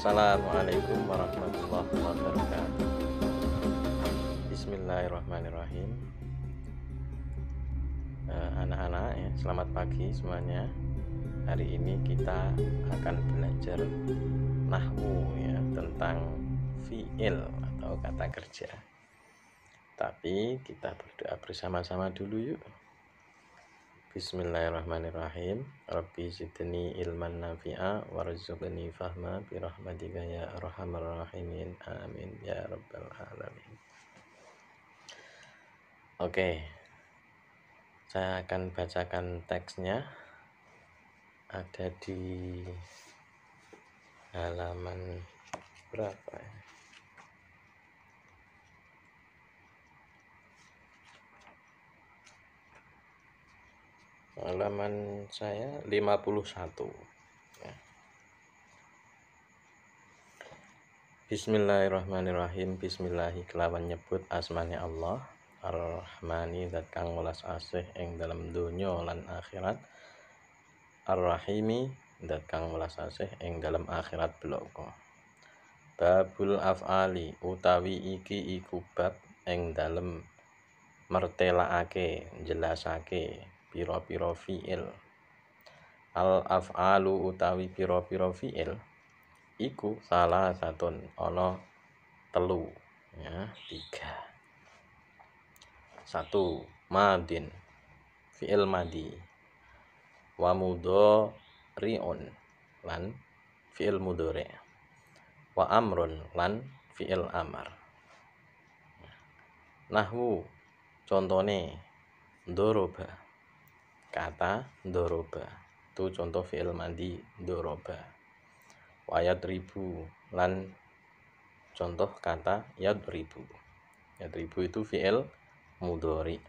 Assalamualaikum warahmatullahi wabarakatuh. Bismillahirrahmanirrahim. Anak-anak ya, selamat pagi semuanya. Hari ini kita akan belajar nahwu ya, tentang fi'il atau kata kerja. Tapi kita berdoa bersama-sama dulu yuk. Bismillahirrahmanirrahim. Rabbi zidni ilman nafi'a warzuqni fahma birahmatika ya arhamar rahimin. Amin ya rabbal alamin. Oke. Saya akan bacakan teksnya. Ada di halaman berapa ya? Halaman saya 51 ya. Bismillahirrahmanirrahim. Bismillahi kelawan nyebut asmane Allah Ar-Rahmani zat kang welas asih ing dalam donya lan akhirat, Ar-Rahimi zat kang welas asih ing dalam akhirat bloko. Babul af'ali utawi iki iku bab ing dalem mertelaake jelasake pira-pira fi'il. Al af'alu utawi pira-pira fi'il iku salah satun ana telu ya, 3. 1. Madin fi'il madi, wa mudhari'un lan fi'il mudhari', wa amrun lan fi'il amar. Nahwu contone doroba, kata doroba itu contoh fi'il madi doroba. Wa yadribu lan contoh kata yadribu. Yadribu itu fi'il mudhari.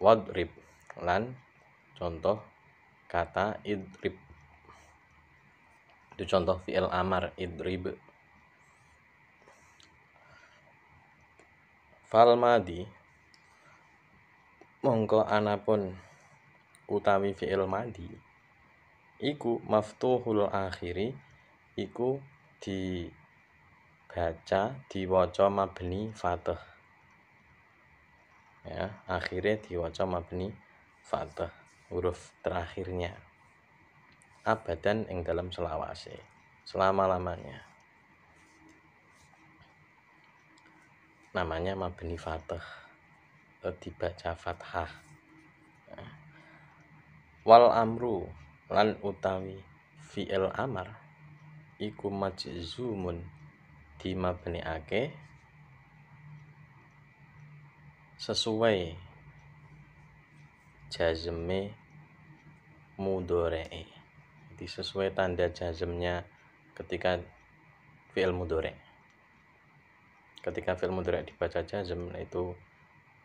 Wadrib lan contoh kata idrib, itu contoh fi'il amar idrib. Fal madi mongko anapun utawi fi'il madi iku maftuhul akhiri, iku dibaca diwaca mabni fathah ya, akhirnya diwaca mabni fathah, huruf terakhirnya, abadan ing dalam selawase, selama-lamanya. Namanya mabni fathah, dibaca fathah. Wal amru lan utawi fi'il amar iku majzumun dimabniake sesuai jazme mudhari'e. Jadi sesuai tanda jazmnya ketika fi'il mudhari'. Ketika fi'il mudhari' dibaca jazm, itu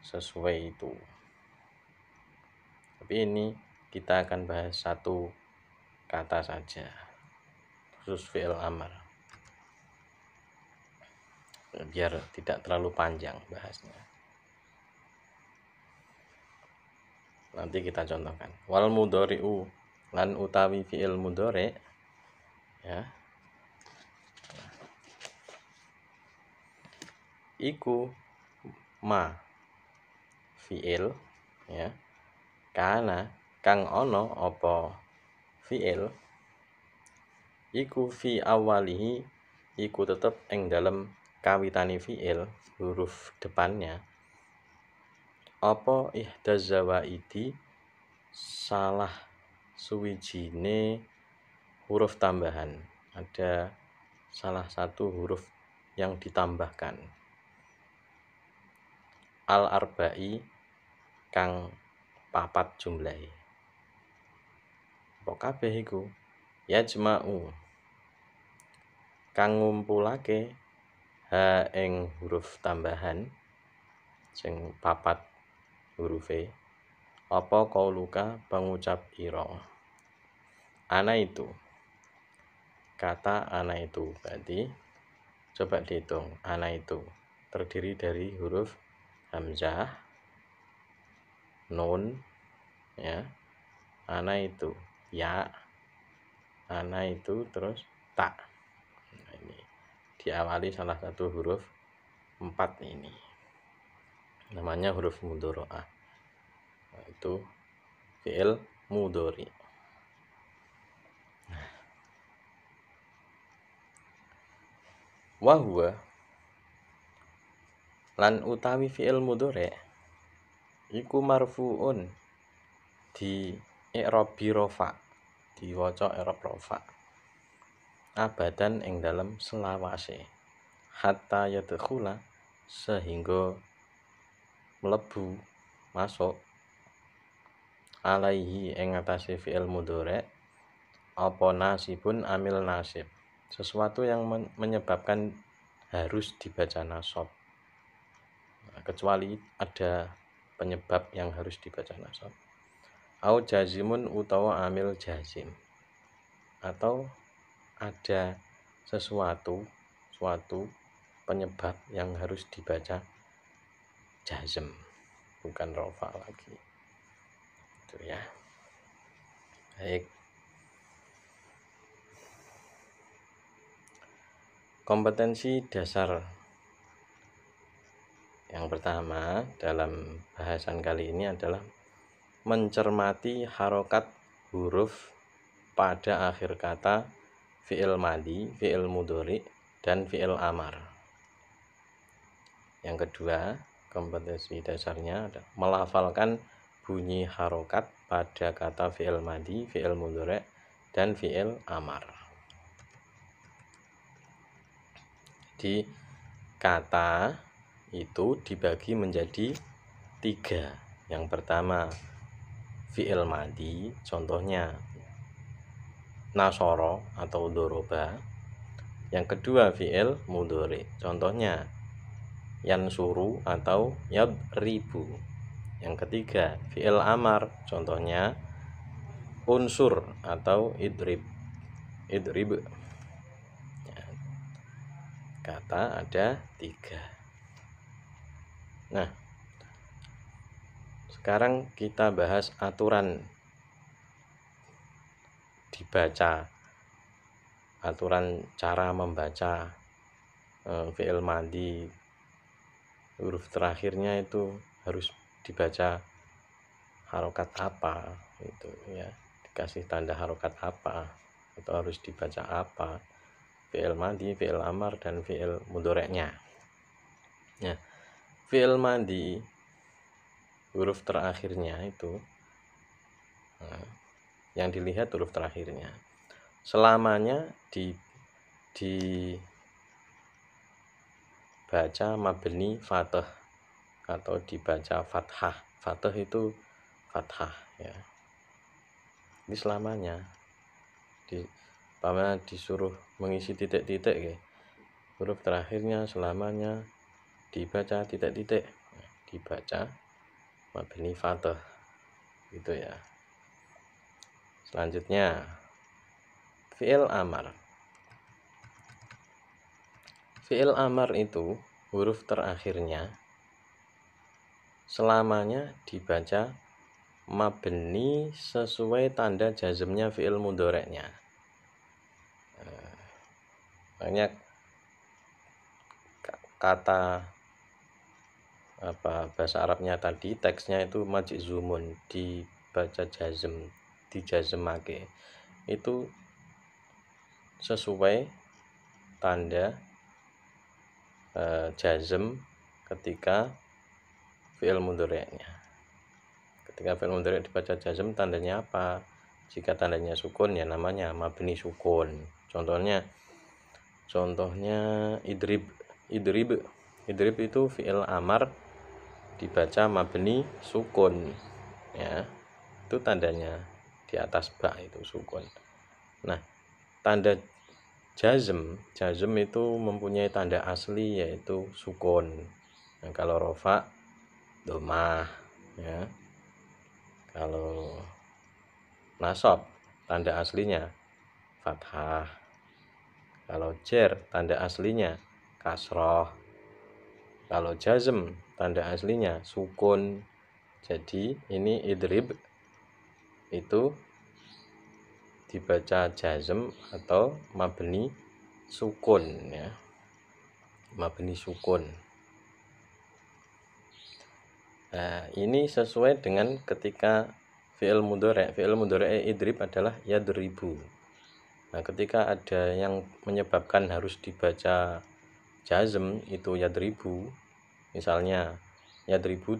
sesuai itu. Tapi ini kita akan bahas satu kata saja, khusus fi'il amar, biar tidak terlalu panjang bahasnya. Nanti kita contohkan. Wal mudhari'u lan utawi fi'il mudhari' ya, iku ma fi'il ya, kana kang ono apa fi'il iku fi awalihi, iku tetep ing dalem kawitane fi'il, huruf depannya apa ihdaz zawaidi, salah suwijine huruf tambahan, ada salah satu huruf yang ditambahkan. Al arba'i kang papat jumlahe. Apa kabeh iku? Yajma'u kang ngumpulake ha ing huruf tambahan sing papat hurufe, apa qauluka pengucap ira. Ana itu, kata ana itu, berarti coba dihitung, ana itu terdiri dari huruf hamzah, nun ya, ana itu ya, ana itu terus ta. Nah, ini diawali salah satu huruf 4 ini, namanya huruf mudhari'ah. Nah, itu fi'il mudhari. Wa huwa, lan utawi fi'il mudhari iku marfu'un, di i'rabi rafa, diwaca i'rab rafa, abadan ing dalem selawase, hatta yadkhula, sehingga mlebu masuk, alaihi ing atase fi'il mudhari apa nasibun amil nasib, sesuatu yang menyebabkan harus dibaca nasab. Nah, kecuali ada penyebab yang harus dibaca nasab. Au jazimun utawa amil jazim, atau ada suatu penyebab yang harus dibaca jazm, bukan rofa lagi. Itu ya. Baik. Kompetensi dasar yang pertama dalam bahasan kali ini adalah mencermati harokat huruf pada akhir kata fi'il madhi, fi'il mudhari, dan fi'il amar. Yang kedua, kompetensi dasarnya adalah melafalkan bunyi harokat pada kata fi'il madhi, fi'il mudhari, dan fi'il amar. Di kata itu dibagi menjadi 3. Yang pertama fi'il madhi, contohnya nasoro atau doroba. Yang kedua fi'il mudhari, contohnya yansuru atau yadribu. Yang ketiga fi'il amar, contohnya unsur atau idrib. Kata ada 3. Nah, sekarang kita bahas aturan dibaca, aturan cara membaca fi'il madhi. Huruf terakhirnya itu harus dibaca harokat apa, itu ya, dikasih tanda harokat apa, atau harus dibaca apa, fi'il madhi, fi'il amar, dan fi'il mudhari'nya. Nah, fi'il madhi huruf terakhirnya itu yang dilihat huruf terakhirnya, selamanya dibaca mabni fathah atau dibaca fathah. Fathah itu fathah ya. Ini selamanya disuruh mengisi titik-titik ya, huruf terakhirnya selamanya dibaca titik-titik, dibaca mabni fathah gitu ya. Selanjutnya fi'il amar. Fi'il amar itu huruf terakhirnya selamanya dibaca mabni sesuai tanda jazmnya fi'il mudhari'nya. Banyak kata bahasa Arabnya tadi teksnya itu majzumun, dibaca jazm, dijazmake, itu sesuai tanda jazm ketika fi'il mudhari'nya. Ketika fi'il mudhari' dibaca jazm, tandanya apa? Jika tandanya sukun ya namanya mabni sukun. Contohnya idrib itu fi'il amar dibaca mabni sukun ya, itu tandanya di atas ba itu sukun. Nah, tanda jazm itu mempunyai tanda asli yaitu sukun. Nah, kalau rofa domah ya, kalau nasab tanda aslinya fathah, kalau jer tanda aslinya kasroh, kalau jazm tanda aslinya sukun. Jadi ini idrib itu dibaca jazm atau mabni sukun ya. Mabni sukun. Nah, ini sesuai dengan ketika fi'il mudhari' idrib adalah yadribu. Nah, ketika ada yang menyebabkan harus dibaca jazm itu yadribu, misalnya yadribu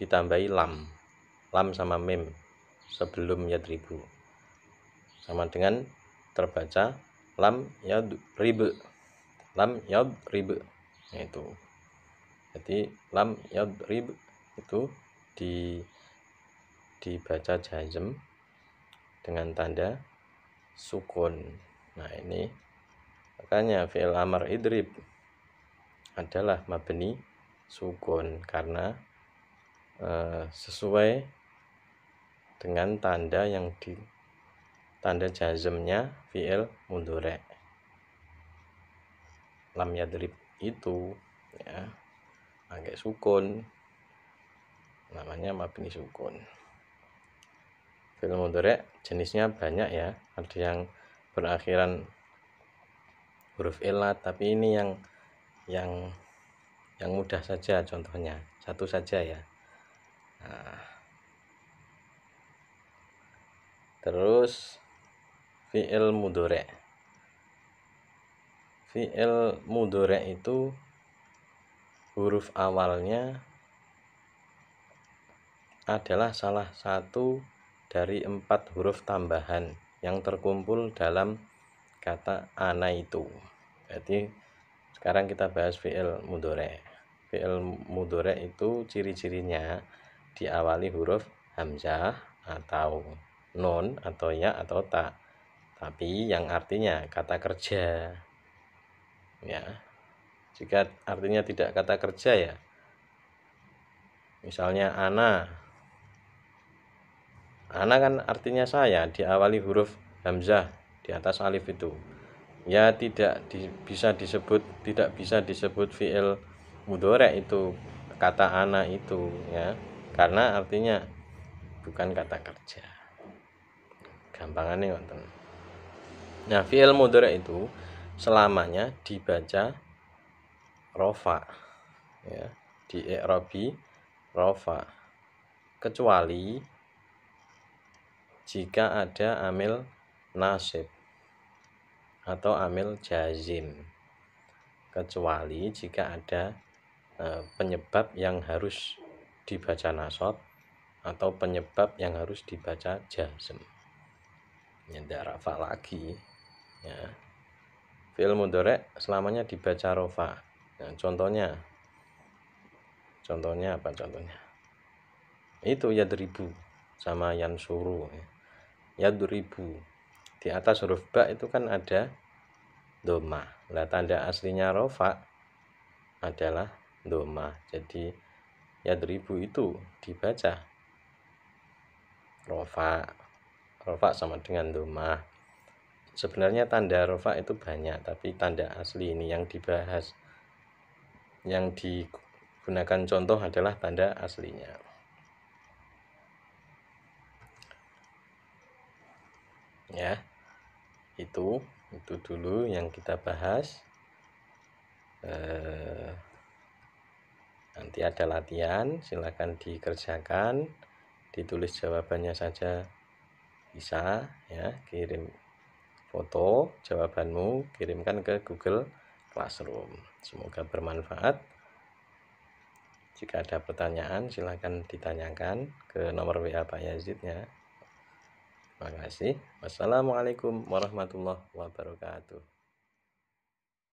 ditambahi lam sama mim sebelum yadribu, sama dengan terbaca lam yadrib, nah, itu. Jadi lam yadrib itu dibaca jazm dengan tanda sukun. Nah, ini makanya fi'il amr idrib adalah mabni sukun karena sesuai dengan tanda tanda jazmnya fi'il mudhari'. Lam yadrib itu ya pakai sukun namanya mabni sukun. Fi'il mudhari' jenisnya banyak ya, ada yang berakhiran huruf illat, tapi ini yang mudah saja, contohnya satu saja ya. Nah, terus fi'il mudhari'. Fi'il mudhari' itu huruf awalnya adalah salah satu dari 4 huruf tambahan yang terkumpul dalam kata ana itu. Jadi sekarang kita bahas fi'il mudhari'. Fi'il mudhari' itu ciri-cirinya diawali huruf hamzah atau nun atau ya atau ta, tapi yang artinya kata kerja ya. Jika artinya tidak kata kerja ya, misalnya ana kan artinya saya, diawali huruf hamzah di atas alif itu ya, tidak bisa disebut fi'il mudhari' itu kata ana itu ya, karena artinya bukan kata kerja. Gampangannya ngoten. Nah, fi'il mudhari' itu selamanya dibaca rofa ya, di i'rabi rofa, kecuali jika ada amil nasib atau amil jazim, kecuali jika ada penyebab yang harus dibaca nasab atau penyebab yang harus dibaca jazm, ya tidak rafa lagi ya. Fi'il mudhari' selamanya dibaca rofa. Nah, contohnya apa contohnya? Itu yadribu sama yansuru ya. Yadribu di atas huruf ba itu kan ada doma. Nah, tanda aslinya rofa adalah doma. Jadi yadribu itu dibaca rofa. Rofa sama dengan doma. Sebenarnya tanda rofa itu banyak, tapi tanda asli ini yang dibahas, yang digunakan contoh adalah tanda aslinya. Ya, itu dulu yang kita bahas. Nanti ada latihan, silakan dikerjakan, ditulis jawabannya saja bisa ya, kirim foto jawabanmu, kirimkan ke Google Classroom. Semoga bermanfaat. Jika ada pertanyaan silakan ditanyakan ke nomor WA Pak Yazid ya. Terima kasih. Wassalamualaikum warahmatullahi wabarakatuh.